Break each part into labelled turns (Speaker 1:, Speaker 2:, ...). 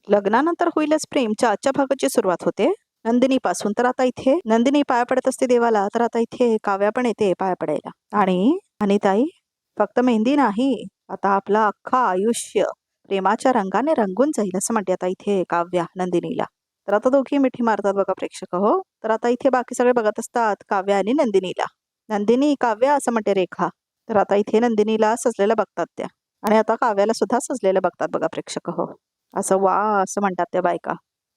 Speaker 1: लग्नानंतर होईलच प्रेमच्या आजच्या भागाची सुरुवात होते नंदिनी पासून. तर आता इथे नंदिनी पाया पडत असते देवाला, तर आता इथे काव्या पण येते पाया पडायला. आणि ताई, फक्त मेहंदी नाही, आता आपलं अख्खं आयुष्य प्रेमाच्या रंगाने रंगून जाईल असं म्हणते आता इथे काव्या नंदिनीला. तर आता दोघी मिठी मारतात बघा प्रेक्षक हो. तर आता इथे बाकी सगळे बघत असतात काव्या आणि नंदिनीला. नंदिनी काव्या असं म्हणते रेखा. तर आता इथे नंदिनीला सजलेलं बघतात त्या, आणि आता काव्याला सुद्धा सजलेलं बघतात बघा प्रेक्षक हो. असं वा असं म्हणतात त्या बायका.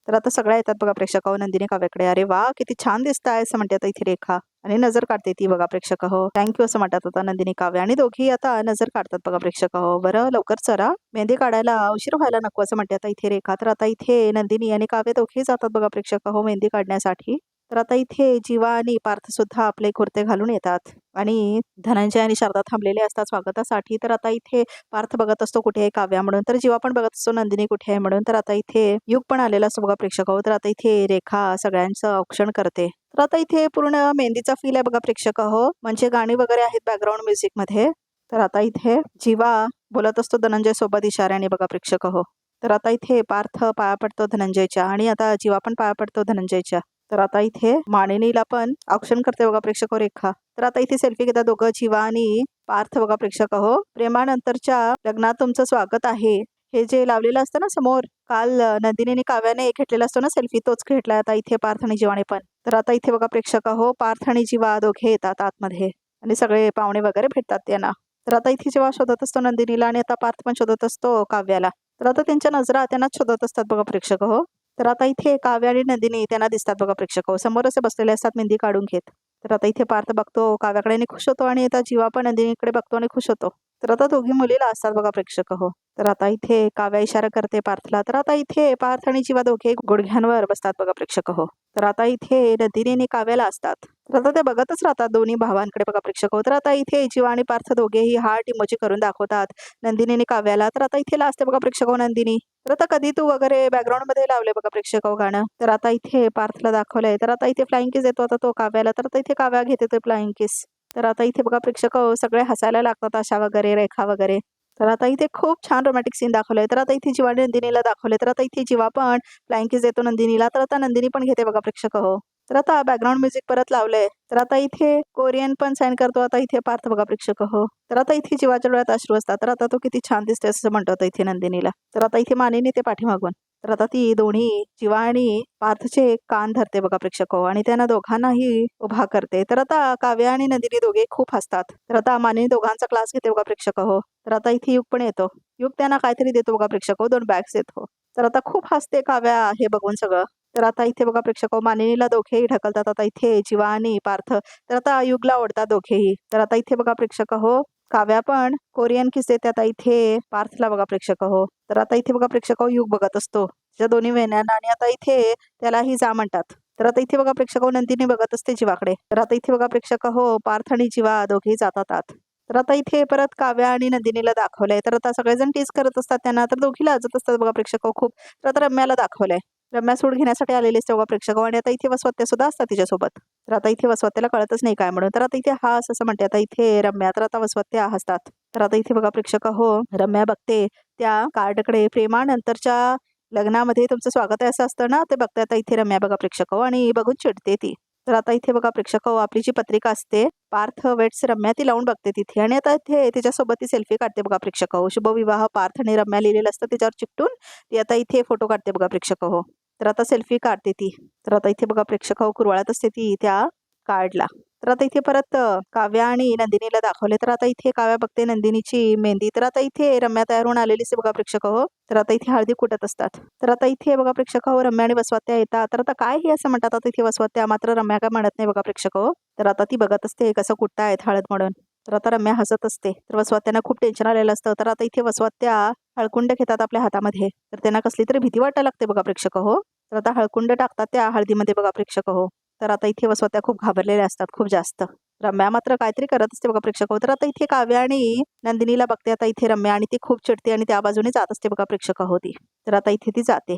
Speaker 1: तर आता सगळ्या येतात बघा प्रेक्षक हो नंदिनी काव्याकडे. अरे वा, किती छान दिसताय असं म्हणते आता इथे रेखा, आणि नजर काढते ती बघा प्रेक्षक हो. थँक्यू असं म्हणतात आता नंदिनी काव्या, आणि दोघी आता नजर काढतात बघा प्रेक्षक हो. बरं लवकर चला, मेहंदी काढायला उशीर व्हायला नको असं म्हणते आता इथे रेखा. तर आता इथे नंदिनी आणि काव्य दोघेही जातात बघा प्रेक्षक हो मेहंदी काढण्यासाठी. तर आता इथे जीवा आणि पार्थ सुद्धा आपले कुर्ते घालून येतात, आणि धनंजय आणि शारदा थांबलेले असतात स्वागतासाठी. तर आता इथे पार्थ बघत असतो कुठे आहे काव्या म्हणून, तर जीवा पण बघत असतो नंदिनी कुठे आहे म्हणून. तर आता इथे युग पण आलेला असतो बघा प्रेक्षक हो. तर आता इथे रेखा सगळ्यांचं औक्षण करते. तर आता इथे पूर्ण मेहंदीचा फील आहे बघा प्रेक्षक हो, म्हणजे गाणी वगैरे आहेत बॅकग्राऊंड म्युझिक मध्ये. तर आता इथे जीवा बोलत असतो धनंजय सोबत इशाऱ्याने बघा प्रेक्षक हो. तर आता इथे पार्थ पाया पडतो धनंजयच्या, आणि आता जीवा पण पाया पडतो धनंजयच्या. तर आता इथे मानिनीला पण औक्षण करते बघा प्रेक्षक हो रेखा. तर आता इथे सेल्फी घेतात दोघं जीवा आणि पार्थ बघा प्रेक्षक हो. प्रेमानंतरच्या लग्नात तुमचं स्वागत आहे, हे जे लावलेलं असतं ना समोर, काल नंदिनीने काव्याने घेतलेला असतो ना सेल्फी, तोच घेतलाय आता इथे पार्थ आणि जीवाने पण. तर आता इथे बघा प्रेक्षक हो पार्थ आणि जीवा दोघे येतात आतमध्ये, आणि सगळे पाहुणे वगैरे भेटतात त्यांना. तर आता इथे जेव्हा शोधत असतो नंदिनीला, आणि आता पार्थ पण शोधत असतो काव्याला. तर आता त्यांच्या नजरा त्यांनाच शोधत असतात बघा प्रेक्षक हो. तर आता इथे काव्या आणि नंदिनी त्यांना दिसतात बघा प्रेक्षक हो, समोर असे बसलेले असतात मेहंदी काढून घेत. तर आता इथे पार्थ बघतो काव्याकडे आणि खुश होतो, आणि आता जीवा पण नंदिनीकडे बघतो आणि खुश होतो. तर आता दोघी मुलीला असतात बघा प्रेक्षक हो. तर आता इथे काव्या इशारा करते पार्थला. तर आता इथे पार्थ आणि जीवा दोघे गुडघ्यांवर बसतात बघा प्रेक्षक हो. तर आता इथे नंदिनी आणि काव्याला असतात. तर आता ते बघतच राहतात दोन्ही भावांकडे बघा प्रेक्षक हो. तर आता इथे जीवा आणि पार्थ दोघेही हार्ट इमोजी करून दाखवतात नंदिनी आणि काव्याला. तर आता इथे असते बघा प्रेक्षक हो नंदिनी. तर आता कधी तू वगैरे बॅकग्राऊंड मध्ये लावले बघा प्रेक्षक हो गाणं. तर आता इथे पार्थला दाखवलंय. तर आता इथे फ्लाइंग किस येतो आता तो काव्याला. तर आता इथे काव्या घेते तो फ्लाइंग किस. तर आता इथे बघा प्रेक्षक हो सगळे हसायला लागतात आशा वगैरे रेखा वगैरे. तर आता इथे खूप छान रोमॅटिक सीन दाखवलंय. तर आता इथे जीवा नंदिनीला दाखवले. तर आता इथे जीवा पण फ्लाइंग किस देतो नंदिनीला. तर आता नंदिनी पण घेते बघा प्रेक्षक हो. तर आता बॅकग्राऊंड म्युझिक परत लावलंय. तर आता इथे कोरियन पण साईन करतो आता इथे पार्थ बघा प्रेक्षक हो. तर आता इथे जीवाच्या डोळ्यात अश्रू असतात. तर आता तो किती छान दिसते असं म्हणतो आता इथे नंदिनीला. तर आता इथे मानिनी ते पाठीमागून. तर आता ती दोन्ही जीवा आणि पार्थचे कान धरते बघा प्रेक्षक हो, आणि त्यांना दोघांनाही उभा करते. तर आता काव्या आणि नंदिनी दोघे खूप हसतात. तर आता मानिनी दोघांचा क्लास घेते बघा प्रेक्षक हो. तर आता इथे युग पण येतो. युग त्यांना काहीतरी देतो बघा प्रेक्षक हो, 2 बॅग्स देतो. तर आता खूप हसते काव्या हे बघून सगळं. तर आता इथे बघा प्रेक्षक हो मानिनीला दोघेही ढकलतात आता इथे जीवा आणि पार्थ. तर आता युगला ओढतात दोघेही. तर आता इथे बघा प्रेक्षक हो काव्या पण कोरियन किस देते आता इथे पार्थला बघा प्रेक्षक हो. तर आता इथे बघा प्रेक्षक हो युग बघत असतो त्या दोन्ही वेण्यांना, आणि आता इथे त्यालाही जा म्हणतात. तर आता इथे बघा प्रेक्षक हो नंदिनी बघत असते जीवाकडे. तर आता इथे बघा प्रेक्षक हो पार्थ आणि जीवा दोघेही जातात आत. तर आता इथे परत काव्या आणि नंदिनीला दाखवलंय. तर आता सगळेजण टीज करत असतात त्यांना. तर दोघी लाजत असतात बघा प्रेक्षक हो खूप. तर आता रम्याला दाखवलंय. रम्या सूड घेण्यासाठी आलेली असते बघा प्रेक्षक हो, आणि आता इथे वसवत्या सुद्धा असतात तिच्यासोबत. तर आता इथे वसवत्याला कळतच नाही काय म्हणून. तर आता इथे हास असं म्हणते आता इथे रम्या. तर आता वसवत्या हसतात. तर आता इथे बघा प्रेक्षक हो रम्या बघते त्या कार्डकडे. प्रेमानंतरच्या लग्नामध्ये तुमचं स्वागत आहे असं असतं ना, ते बघते आता इथे रम्या बघा प्रेक्षक हो, आणि बघून चिडते ती. तर आता इथे बघा प्रेक्षक हो आपली जी पत्रिका असते पार्थ वेट्स रम्या ती लावून बघते तिथे, आणि आता इथे तिच्यासोबत ती सेल्फी काढते बघा प्रेक्षक हो. शुभविवाह पार्थ आणि रम्या लिहिलेलं असतं त्याच्यावर चिकटून ती आता इथे फोटो काढते बघा प्रेक्षक हो. तर आता सेल्फी काढते ती. तर आता इथे बघा प्रेक्षक हो कुरवाळत असते ती त्या कार्डला. तर आता इथे परत काव्या आणि नंदिनीला दाखवले. तर आता इथे काव्या बघते नंदिनीची मेहंदी. तर आता इथे रम्या तयार होऊन आलेली असते बघा प्रेक्षक हो. तर आता इथे हळदी कुटत असतात. तर आता इथे बघा प्रेक्षक हो रम्या आणि वसवत्या येतात. तर आता काय हे असं म्हणतात आता इथे वसवत्या, मात्र रम्या काय म्हणत नाही बघा प्रेक्षक हो. तर आता ती बघत असते कसं कुठतायत हळद म्हणून. तर आता रम्या हसत असते. तर वसवत्यांना खूप टेन्शन आलेलं असतं. तर आता इथे वसवत्या हळकुंड घेतात आपल्या हातामध्ये. तर त्यांना कसली तरी भीती वाटायला लागते बघा प्रेक्षक हो. तर आता हळकुंड टाकतात त्या हळदीमध्ये बघा प्रेक्षक हो. तर आता इथे वसवत्या खूप घाबरलेल्या असतात खूप जास्त. रम्या मात्र काहीतरी करत असते बघा प्रेक्षक हो. तर आता इथे काव्या आणि नंदिनीला बघते आता इथे रम्या, आणि ती खूप चिडते आणि त्या बाजूने जात असते बघा प्रेक्षक हो ती. तर आता इथे ती जाते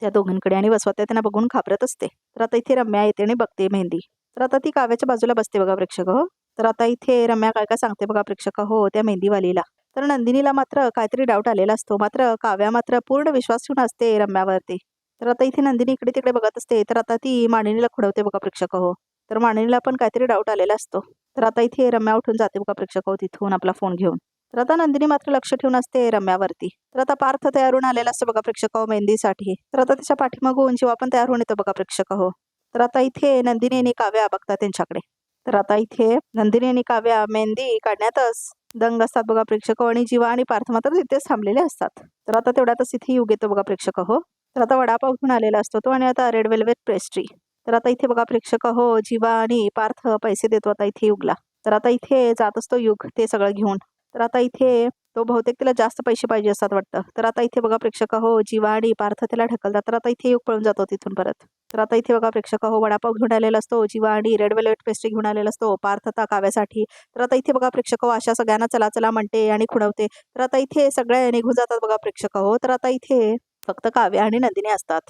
Speaker 1: त्या दोघांकडे, आणि वसवत्या त्यांना बघून घाबरत असते. तर आता इथे रम्या येते आणि बघते मेहंदी. तर आता ती काव्याच्या बाजूला बसते बघा प्रेक्षक हो. तर आता इथे रम्या काय काय सांगते बघा प्रेक्षक हो त्या मेहंदीवालीला. तर नंदिनीला मात्र काहीतरी डाऊट आलेला असतो. मात्र काव्या मात्र पूर्ण विश्वास ठेवून असते रम्यावरती. तर आता इथे नंदिनी इकडे तिकडे बघत असते. तर आता ती मानिनीला खुणवते बघा प्रेक्षक हो. तर मानिनीला पण काहीतरी डाऊट आलेला असतो. तर आता इथे रम्या उठून जाते बघा प्रेक्षक हो तिथून आपला फोन घेऊन. तर आता नंदिनी मात्र लक्ष ठेवून असते रम्यावरती. तर आता पार्थ तयार होऊन आलेला असतो बघा प्रेक्षक हो मेहंदीसाठी. तर आता त्याच्या पाठीमागून जीवा पण तयार होऊन येतो बघा प्रेक्षक हो. तर आता इथे नंदिनी आणि काव्या बघतात त्यांच्याकडे. तर आता इथे नंदिनी आणि काव्या मेहंदी काढण्यातच दंग असतात बघा प्रेक्षक हो आणि जीवा आणि पार्थ मात्र तिथेच थांबलेले असतात. तर आता तेवढ्यातच इथे युग येतो बघा प्रेक्षक हो. तर आता वडापाव घेऊन आलेला असतो तो आणि आता रेड वेल्वेट पेस्ट्री. तर आता इथे बघा प्रेक्षक हो जीवा आणि पार्थ पैसे देतो आता इथे युगला. तर आता इथे जात असतो युग ते सगळं घेऊन. तर आता इथे तो बहुतेक तिला जास्त पैसे पाहिजे असतात वाटतं. तर आता इथे बघा प्रेक्षक हो जीवा आणि पार्थ त्याला ढकलतात. तर आता इथे युग पळून जातो तिथून परत. तर आता इथे बघा प्रेक्षक हो वडापाव घेऊन आलेला असतो जीवा आणि रेड वेल्वेट पेस्ट्री घेऊन आलेला असतो पार्थ आता काव्यासाठी. तर आता इथे बघा प्रेक्षक हो अशा सगळ्यांना चला चला म्हणते आणि खुणवते. तर आता इथे सगळे निघून जातात बघा प्रेक्षक हो. तर आता इथे फक्त काव्या आणि नंदिनी असतात.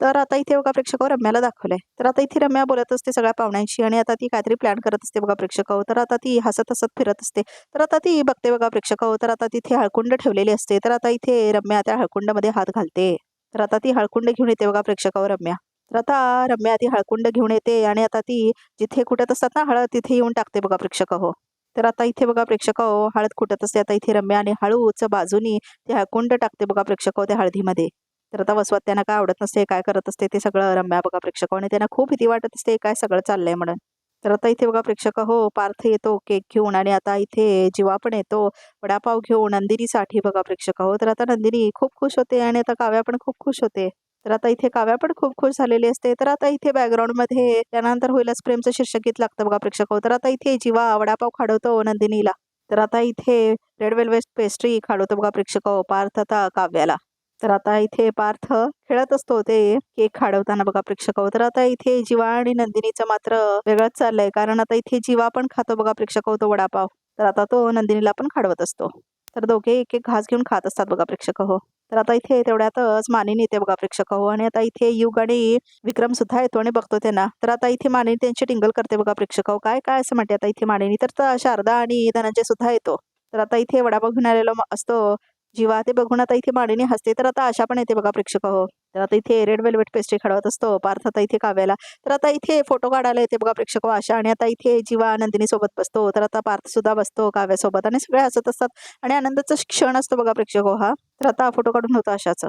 Speaker 1: तर आता इथे बघा प्रेक्षक हो रम्याला दाखवलंय. तर आता इथे रम्या बोलत असते सगळ्या पाहुण्यांशी आणि आता ती काहीतरी प्लॅन करत असते बघा प्रेक्षक हो. तर आता ती हसत हसत फिरत असते. तर आता ती बघते बघा प्रेक्षक हो. तर आता तिथे हळकुंड ठेवलेली असते. तर आता इथे रम्या त्या हळकुंडामध्ये हात घालते. तर आता ती हळकुंड घेऊन येते बघा प्रेक्षक हो रम्या. तर आता रम्या ती हळकुंड घेऊन येते आणि आता ती जिथे कुटत असतात ना हळद तिथे येऊन टाकते बघा प्रेक्षक हो. तर आता इथे बघा प्रेक्षक हो हळद कुटत असते. आता इथे रम्या आणि हळूच बाजूनी ते हळकुंड टाकते बघा प्रेक्षक हो त्या हळदीमध्ये. तर आता वसवत त्यांना काय आवडत नसते काय करत असते ते सगळं रम्या बघा प्रेक्षक आणि त्यांना खूप भीती वाटत असते काय सगळं चाललंय म्हणून. तर आता इथे बघा प्रेक्षक हो पार्थ येतो केक घेऊन आणि आता इथे जीवा पण येतो वडापाव घेऊन नंदिनीसाठी बघा प्रेक्षक हो. तर आता नंदिनी खूप खुश होते आणि आता काव्या पण खूप खुश होते. तर आता इथे काव्या पण खूप खुश झालेली असते. तर आता इथे बॅकग्राऊंडमध्ये त्यानंतर होईलच प्रेमचं शीर्षक गीत लागतं बघा प्रेक्षक हो. तर आता इथे जीवा वडापाव खाडवतो नंदिनीला. तर आता इथे रेड वेल्वेट पेस्ट्री खाडवतो बघा प्रेक्षक हो पार्थ आता काव्याला. तर आता इथे पार्थ खेळत असतो ते केक खाडवताना बघा प्रेक्षक हो. तर आता इथे जीवा आणि नंदिनीचं मात्र वेगळंच चाललंय कारण आता इथे जीवा पण खातो बघा प्रेक्षक हो तो वडापाव. तर आता तो नंदिनीला पण खाडवत असतो. तर दोघे एक एक घास घेऊन खात असतात बघा प्रेक्षक हो. तर आता इथे तेवढ्यातच मानिनी येते बघा प्रेक्षक हो आणि आता इथे युग आणि विक्रम सुद्धा येतो आणि बघतो त्यांना. तर आता इथे मानिनी त्यांची टिंगल करते बघा प्रेक्षक हो. काय काय असं म्हणते आता इथे मानिनी. तर शारदा आणि धनंजय सुद्धा येतो. तर आता इथे वडापाव घेऊन आलेला असतो जीवा ते बघून आता इथे मानिनी हसते. तर आता आशा पण येते बघा प्रेक्षक हो. तर आता इथे रेड वेल्वेट पेस्ट्री खाडवत असतो पार्थ आता इथे काव्याला. तर आता इथे फोटो काढायला येते बघा प्रेक्षक हो आशा आणि आता इथे जीवा नंदिनी सोबत बसतो. तर आता पार्थ सुद्धा बसतो काव्यासोबत आणि सगळे हसत असतात आणि आनंदाचा क्षण असतो बघा प्रेक्षक हो हा. तर आता फोटो काढून होतो आशाचं.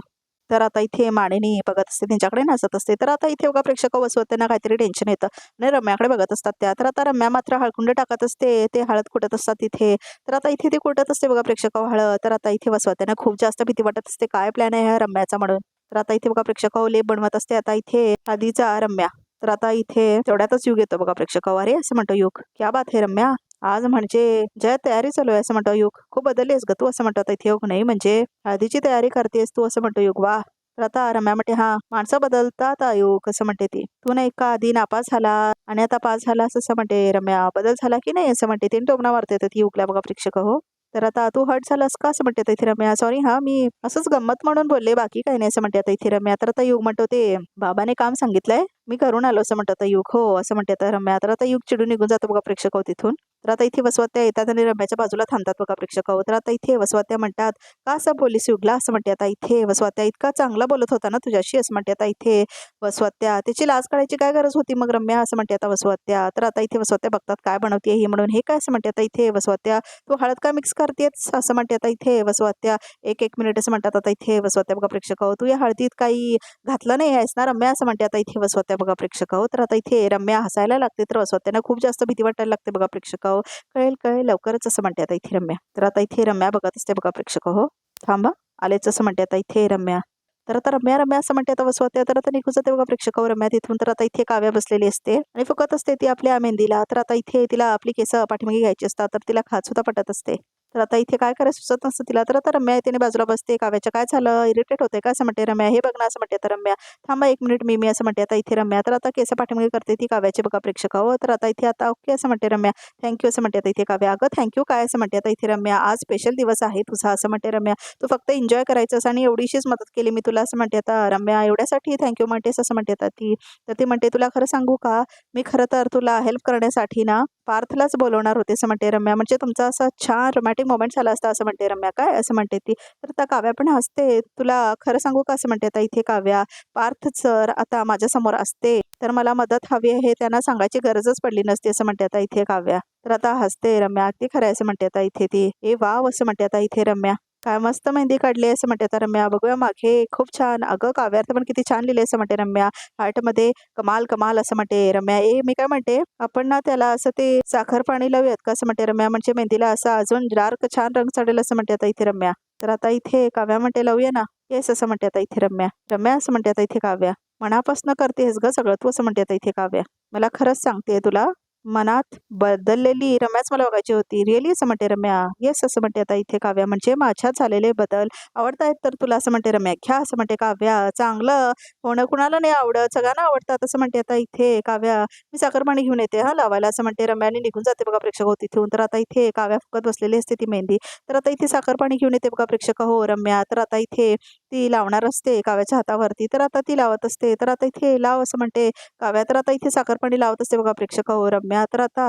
Speaker 1: तर आता इथे मानिनी बघत असते त्यांच्याकडे हसत असते. तर आता इथे बघा प्रेक्षक बसवत त्यांना काहीतरी टेन्शन येतं आणि रम्याकडे बघत असतात त्या. तर आता रम्या मात्र हळकुंड टाकत असते ते हळद कुटत असतात तिथे. तर आता इथे ते कुटत असते बघा प्रेक्षक हळद. तर आता इथे वसवत त्यांना खूप जास्त भीती वाटत असते काय प्लॅन आहे ह्या रम्याचा म्हणून. तर आता इथे बघा प्रेक्षक लेप बनवत असते आता इथे आधीचा रम्या. तर आता इथे तेवढ्यातच युग येतो बघा प्रेक्षक अरे असं म्हणतो युग क्या बात आहे रम्या आज म्हणजे जय तयारी चालू आहे असं म्हणतो युग. खूप बदललीस ग तू असं म्हणतो आता इथे युग. नाही म्हणजे हळदीची तयारी करतेस तू असं म्हणतो युग. वा. तर आता रम्या म्हणते हा माणसं बदलतात युग असं म्हणते ती. तू नाही का आधी नापास झाला आणि आता पास झालास असं म्हणते रम्या. बदल झाला की नाही असं म्हणते. तीन टोमणा मारते ती युगला बघा प्रेक्षक हो. तर आता तू हर्ट झालास का असं म्हणते इथे रम्या. सॉरी हा मी असंच गंमत म्हणून बोलले बाकी काही नाही असं म्हणते आता इथे रम्या. तर आता युग म्हणतो ते बाबाने काम सांगितलंय मी करून आलो असं म्हणतो आता युग. हो असं म्हणते आता रम्या. तर आता युग चिडून निघून जातो बघा प्रेक्षक हो तिथून. तर आता इथे वसवत्या येतात आणि रम्याच्या बाजूला थांबतात बघा प्रेक्षक हो. तर आता इथे वसवत्या म्हणतात का असं बोलीस युगला असं म्हणते आता इथे वसवत्या. इतका चांगला बोलत होता ना तुझ्याशी असं म्हणते आता इथे वसवत्या. त्याची लाज काढायची काय गरज होती मग रम्या असं म्हणते आता वसवत्या. तर आता इथे वसवत्या बघतात काय बनवते ही म्हणून. हे काय असं म्हणते आता इथे वसवत्या. तू हळद का मिक्स करतेस असं म्हणते आता इथे वसवत्या. एक मिनिट असं म्हणतात आता इथे वसवत्या बघा प्रेक्षक हो. तू या हळदीत काही घातलं नाही आहेस ना रम्या असं म्हणते आता इथे वसवत्या बघा प्रेक्षक हो. तर आता इथे रम्या हसायला लागते तर वसवत्यांना खूप जास्त भीती वाटायला लागते बघा प्रेक्षक हो. कळेल कळेल लवकरच असं म्हणते आता इथे रम्या. तर आता इथे रम्या बघत असते बघा प्रेक्षक हो. थांबा आलेच असं म्हणते आता इथे रम्या. तर आता रम्या रम्या असं म्हणते आता वसवत्या. तर आता निघून जाते बघा प्रेक्षक रम्या तिथून. तर आता इथे काव्या बसलेली असते आणि फुकत असते ती आपल्या मेहंदीला. तर आता इथे तिला आपली केस पाठीमागे घ्यायची असतात तर तिला खात सुद्धा पटत असते. तर आता इथे काय करायचं सुचत नसतं तिला. तर आता रम्या तिने बाजूला बसते. काव्याच्या काय झालं इरिटेट होते काय असं म्हणते रम्या. हे बघ ना असं म्हणते आता रम्या. थांबा एक मिनिट मी असं म्हणते आता इथे रम्या. तर आता केस पाठीमागे करते ती काव्याचे बघा प्रेक्षक हो. तर आता इथे आता ओके असं म्हणते रम्या. थँक्यू असं म्हणते आता इथे काव्या. अगं थँक्यू काय असं म्हणते आता इथे रम्या. आज स्पेशल दिवस आहे तुझा असं म्हणते रम्या. तू फक्त एन्जॉय करायचंस आणि एवढीशीच मदत केली मी तुला असं म्हणते आता रम्या. एवढ्यासाठी थँक्यू म्हणतेस असं म्हणते आता ती. तर ती म्हणते तुला खरं सांगू का मी खरं तर तुला हेल्प करण्यासाठी ना पार्थलाच बोलवणार होते असं म्हणते रम्या. म्हणजे तुमचा असा छान रोमॅन्टिक मोमेंट झाला असता असं म्हणते रम्या. काय असं म्हणते ती. तर आता काव्या पण हसते. तुला खरं सांगू का असं म्हणते आता इथे काव्या. पार्थ जर आता माझ्यासमोर असते तर मला मदत हवी आहे त्यांना सांगायची गरजच पडली नसती असं म्हणते आता इथे काव्या. तर आता हसते रम्या. अगदी खरं आहे असं म्हणते आता इथे ती. ए वाव असं म्हणते आता इथे रम्या. काय मस्त मेहंदी काढली असं म्हणते आता रम्या. बघूया मागे खूप छान. अगं काव्यात पण किती छान लिहिले असं म्हणते रम्या. हार्टमध्ये कमाल कमाल असं म्हणते रम्या. ए मी काय म्हणते आपण ना त्याला असं ते साखर पाणी लावूयात का असं म्हणते रम्या. म्हणजे मेहंदीला असा अजून डार्क छान रंग चढेल असं म्हणते आता इथे रम्या. तर आता इथे काव्या म्हणते लावूया ना. येस असं म्हणते आता इथे रम्या. रम्या असं म्हणते आता इथे काव्या. मनापासून करतेस ग सगळं तू असं म्हणते आता इथे काव्या. मला खरंच सांगते तुला मनात बदललेली रम्याच मला बघायची होती. रिअली असं म्हणते रम्या. येस असं म्हणते आता इथे काव्या. म्हणजे माझ्यात झालेले बदल आवडतायत तर तुला असं म्हणते रम्या. घ्या असं म्हणते काव्या. चांगलं होणं कुणाला नाही आवडत सगळ्यांना आवडतात असं म्हणते आता इथे काव्या. मी साखरपाणी घेऊन येते हा लावायला असं म्हणते रम्या आणि निघून जाते बघा प्रेक्षक हो तिथून. तर आता इथे काव्या फुकत बसलेली असते ती मेहंदी. तर आता इथे साखरपाणी घेऊन येते बघा प्रेक्षक हो रम्या. तर आता इथे ती लावणार असते काव्याच्या हातावरती. तर आता ती लावत असते. तर आता इथे लाव असं म्हणते काव्या. तर आता इथे साखरपाणी लावत असते बघा प्रेक्षक हो रम्या. तर आता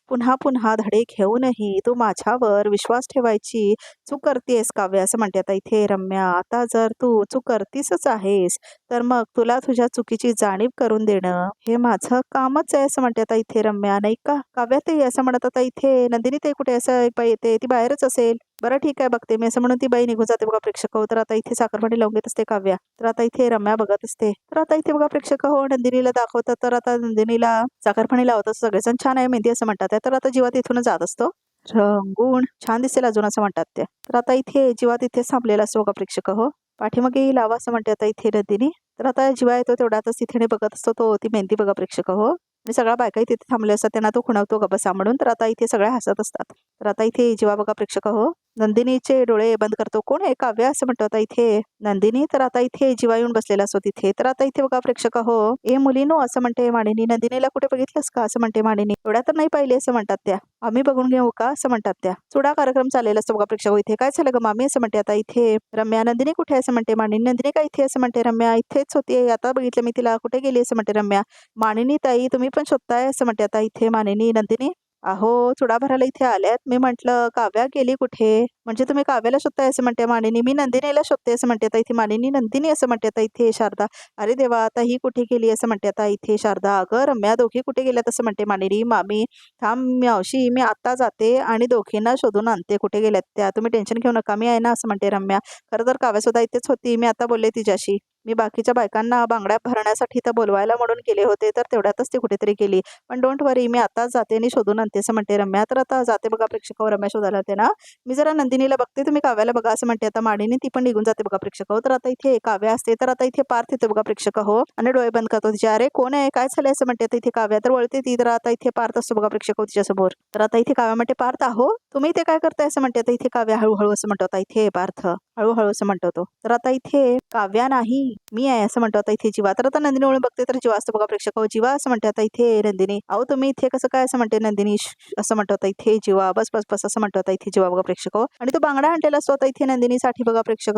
Speaker 1: पुन्हा पुन्हा धडे घेऊनही तू माझ्यावर विश्वास ठेवायची चूक करतेस काव्या असं म्हणते आता इथे रम्या. आता जर तू चूक करतीसच आहेस तर मग तुला तुझ्या चुकीची जाणीव करून देणं हे माझं कामच आहे असं म्हणते आता इथे रम्या. नाही का काव्या ते असं म्हणत आता इथे नंदिनी ते कुठे असं एक बाई येते ती बाहेरच असेल. बरं ठीक आहे बघते मी असं म्हणून ती बाई निघून जाते बघा प्रेक्षक हो. तर आता इथे साखरपाणी लावून घेत असते काव्या. तर आता इथे रम्या बघत असते. तर आता इथे बघा प्रेक्षक हो नंदिनीला दाखवतात. तर आता नंदिनीला साखरपाणी लावत असतो सगळेजण. छान आहे मेहंदी असं म्हणतात. तर आता जीवा तिथूनच जात असतो. रंगून छान दिसेल अजून असं म्हणतात ते. तर आता इथे जीवा तिथे थांबलेला असतो बघा प्रेक्षक हो. पाठीमागे लावा असं म्हणते आता इथे नंदिनी. तर आता जीवा येतो तेवढ्यातच तिथे बघत असतो तो ती मेहंदी बघा प्रेक्षक हो. आणि सगळ्या बायकाही तिथे थांबले असतात त्यांना तो खुणवतो ग बसा म्हणून. तर आता इथे सगळ्या हसत असतात. तर आता इथे जीवा बघा प्रेक्षक हो नंदिनीचे डोळे बंद करतो. कोण आहे काव्या असं म्हणतो आता इथे नंदिनी. तर आता इथे जीवा येऊन बसलेला असतो तिथे. तर आता इथे बघा प्रेक्षक हो ए मुलीनो असं म्हणते मानिनी. नंदिनीला कुठे बघितलंस का असं म्हणते मानिनी. एवढ्या तर नाही पाहिले असं म्हणतात त्या. आम्ही बघून घेऊ का असं म्हणतात त्या. चुडा कार्यक्रम चाललेला असतो बघा प्रेक्षक हो. इथे काय झालं ग मामी असं म्हणते आता इथे रम्या. नंदिनी कुठे आहे असं म्हणते मानिनी. नंदिनी काय इथे असं म्हणते रम्या. इथेच होती आता बघितलं मी तिला कुठे गेली असं म्हणते रम्या. मानिनी ताई तुम्ही पण शोधताय असं म्हणते आता इथे मानिनी. नंदिनी अहो चुडा भरायला इथे आल्यात. मी म्हंटल काव्या गेली कुठे. म्हणजे तुम्ही काव्याला शोधताय असं म्हणते मानिनी. मी नंदिनीला शोधते असं म्हणते आता इथे मानिनी. नंदिनी असं म्हणते आता इथे शारदा. अरे देवा आता ही कुठे गेली असं म्हणते आता इथे शारदा. अगं रम्या दोघी कुठे गेल्यात असं म्हणते मानिनी. मामी थांब मावशी मी आता जाते आणि दोघींना शोधून आणते कुठे गेल्यात त्या. तुम्ही टेन्शन घेऊ नका मी आहे ना असं म्हणते रम्या. खरं तर काव्या सुद्धा इथेच होती. मी आता बोलले तिच्याशी. मी बाकीच्या बायकांना बांगड्या भरण्यासाठी तर बोलवायला म्हणून गेले होते तर तेवढ्यातच ती कुठेतरी गेली. पण डोंट वरी मी आताच जाते आणि शोधून आणते असं म्हणते रम्या. तर आता जाते बघा प्रेक्षक रम्या शोधायला ते ना. मी जरा नंदिनीला बघते तुम्ही काव्याला बघा असं म्हणते आता मानिनी. ती पण निघून जाते बघा प्रेक्षक. तर आता इथे काव्या असते. तर आता इथे पार्थ येते बघा प्रेक्षक हो आणि डोळे बंद करतो तिच्या. अरे कोण आहे काय झालंय असं म्हणते आता इथे काव्या. तर वळते ती. तर आता इथे पार्थ असतो बघा प्रेक्षक तिच्यासमोर. तर आता इथे काव्या म्हणते पार्थ आहो तुम्ही इथे काय करताय असं म्हणते आता इथे काव्या. हळूहळू असं म्हणतो आता इथे पार्थ हळूहळू असं म्हणतो तो. तर आता इथे काव्या नाही मी आहे असं म्हणतो आता इथे जीवा. तर आता नंदिनी वळून बघते तर जीवा असतो बघा प्रेक्षक. जीवा असं म्हणते आता इथे नंदिनी. अहो तुम्ही इथे कसं काय असं म्हणते नंदिनी. असं म्हणतो आता इथे जीवा. बस बस बस असं म्हणतो आता इथे जीवा बघा प्रेक्षक. आणि तो बांगडा आणलेला असतो आता इथे नंदिनीसाठी बघा प्रेक्षक.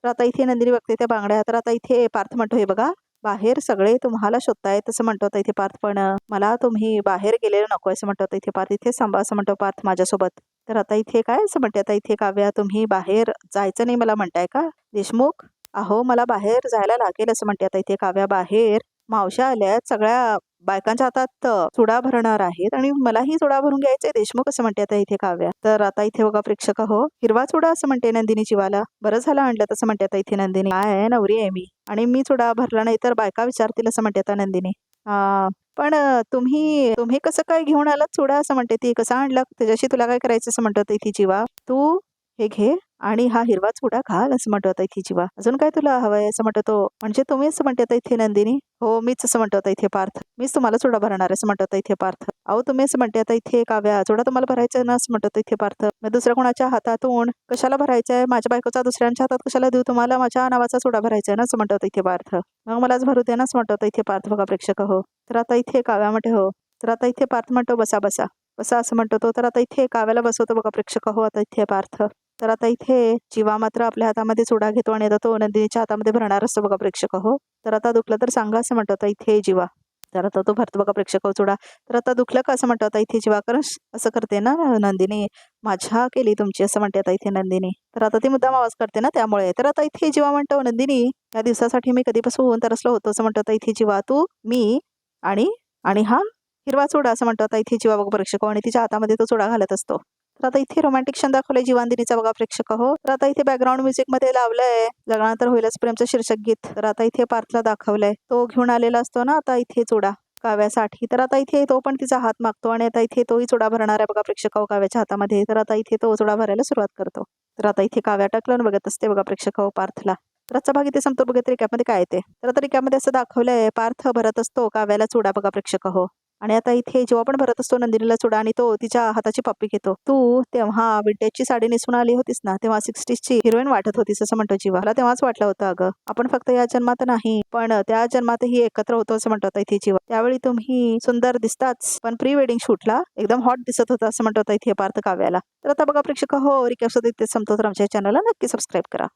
Speaker 1: तर आता इथे नंदिनी बघते त्या बांगड्या. तर आता इथे पार्थ म्हणतो हे बघा बाहेर सगळे तुम्हाला शोधतायत असं म्हणतो आता इथे पार्थ. पण मला तुम्ही बाहेर गेलेलं नको असं म्हणतो आता इथे पार्थ. इथे सांभाळ असं म्हणतो पार्थ माझ्यासोबत. तर आता इथे काय असं म्हणते आता इथे काव्या तुम्ही बाहेर जायचं नाही मला म्हणताय का देशमुख. अहो मला बाहेर जायला लागेल असं म्हणते आता इथे काव्या. बाहेर मावश्या आल्यात सगळ्या बायकांच्या हातात चुडा भरणार आहेत आणि मलाही चुडा भरून घ्यायचंय देशमुख असं म्हणते आता इथे काव्या. तर आता इथे बघा प्रेक्षक हो हिरवा चुडा असं म्हणते नंदिनी जीवाला. बरं झालं आणलं तसं म्हणते आता इथे नंदिनी. काय नवरी आहे मी आणि मी चुडा भरला नाही तर बायका विचारतील असं म्हणते आता नंदिनी. पण तुम्ही तुम्ही कसं काय घेऊन आलात चुडा असं म्हणते ती. कसं आणलं त्याच्याशी तुला काय करायचं असं म्हणतो इथे जीवा. तू हे घे आणि हा हिरवा चुडा घाल असं म्हणतो आता इथे जीवा. अजून काय तुला हवंय असं म्हणतो तो. म्हणजे तुम्ही असं म्हणते आता इथे नंदिनी. हो मीच असं म्हणतो आता इथे पार्थ. मीच तुम्हाला चुडा भरणार असं म्हणतो आता इथे पार्थ. अहो तुम्ही असं म्हणते आता इथे काव्या. चुडा तुम्हाला भरायचा ना असं म्हणतो इथे पार्थ. मग दुसऱ्या कोणाच्या हातातून कशाला भरायचा आहे. माझ्या बायकोचा दुसऱ्यांच्या हातात कशाला देऊ तुम्हाला. माझ्या नावाचा चुडा भरायचा आहे ना असं म्हणतो इथे पार्थ. मग मलाच भरू दे ना असं म्हणतो इथे पार्थ बघा प्रेक्षक हो. तर आता इथे काव्या म्हणते हो. तर आता इथे पार्थ म्हणतो बसा बसा बसा असं म्हणतो तो. तर आता इथे काव्याला बसवतो बघा प्रेक्षक हो आता इथे पार्थ. तर आता इथे जीवा मात्र आपल्या हातामध्ये चुडा घेतो आणि आता तो नंदिनीच्या हातामध्ये भरणार असतो बघा प्रेक्षक हो. तर आता दुखलं तर सांगा असं म्हणतो आता इथे जीवा. तर आता तो भरतो बघा प्रेक्षक चुडा. तर आता दुखलं का असं म्हणतो आता इथे जीवा, कारण असं करते ना नंदिनी, माझ्या केली तुमची असं म्हणते आता इथे नंदिनी. तर आता ती मुद्दाम आवाज करते ना त्यामुळे. तर आता इथे जीवा म्हणतो नंदिनी, या दिवसासाठी मी कधीपासून तरसलो होतो असं म्हणतो आता इथे जीवा, तू, मी आणि आणि हा हिरवा चुडा असं म्हणतो आता इथे जीवा बघा प्रेक्षक, आणि तिच्या हातामध्ये तो चुडा घालत असतो. तर आता इथे रोमॅन्टिक क्षण दाखवलाय जीवांदिनीचा बघा प्रेक्षक हो. तर आता इथे बॅकग्राऊंड म्युझिक मध्ये लावलंय लग्नानंतर होईलच प्रेमचं शीर्षक गीत. तर आता इथे पार्थला दाखवलंय, तो घेऊन आलेला असतो ना आता इथे चुडा काव्यासाठी. तर आता इथे तो पण तिचा हात मागतो आणि आता इथे तोही चुडा भरणार आहे बघा प्रेक्षक काव्याच्या हातामध्ये. तर आता इथे तो चुडा भरायला सुरुवात करतो. तर आता इथे काव्या टकलं बघत असते बघा प्रेक्षक पार्थला. तर आजचा भाग इथे संपतो बघा. रिकॅपमध्ये काय येते तर आता रिकॅपमध्ये असं दाखवलंय, पार्थ भरत असतो काव्याला चुडा बघा प्रेक्षक हो. आणि आता इथे जेव्हा पण भरत असतो नंदिनीला चुडा आणि तो तिच्या हाताची पप्पी घेतो. तू तेव्हा विंटेजची साडी नेसून आली होतीस ना, तेव्हा 60ची हिरोईन वाटत होतीस असं म्हणतो जीवा. मला तेव्हाच वाटलं होतं अगं, आपण फक्त या जन्मात नाही पण त्या जन्मातही एकत्र होतो असं म्हणतो इथे जीवा. त्यावेळी तुम्ही सुंदर दिसताच, पण प्री वेडिंग शूटला एकदम हॉट दिसत होता असं म्हणतो इथे पार्थ काव्याला. तर आता बघा प्रेक्षक हो, रिकॅप इथे संपतो. तर आमच्या चॅनलला नक्की सबस्क्राईब करा.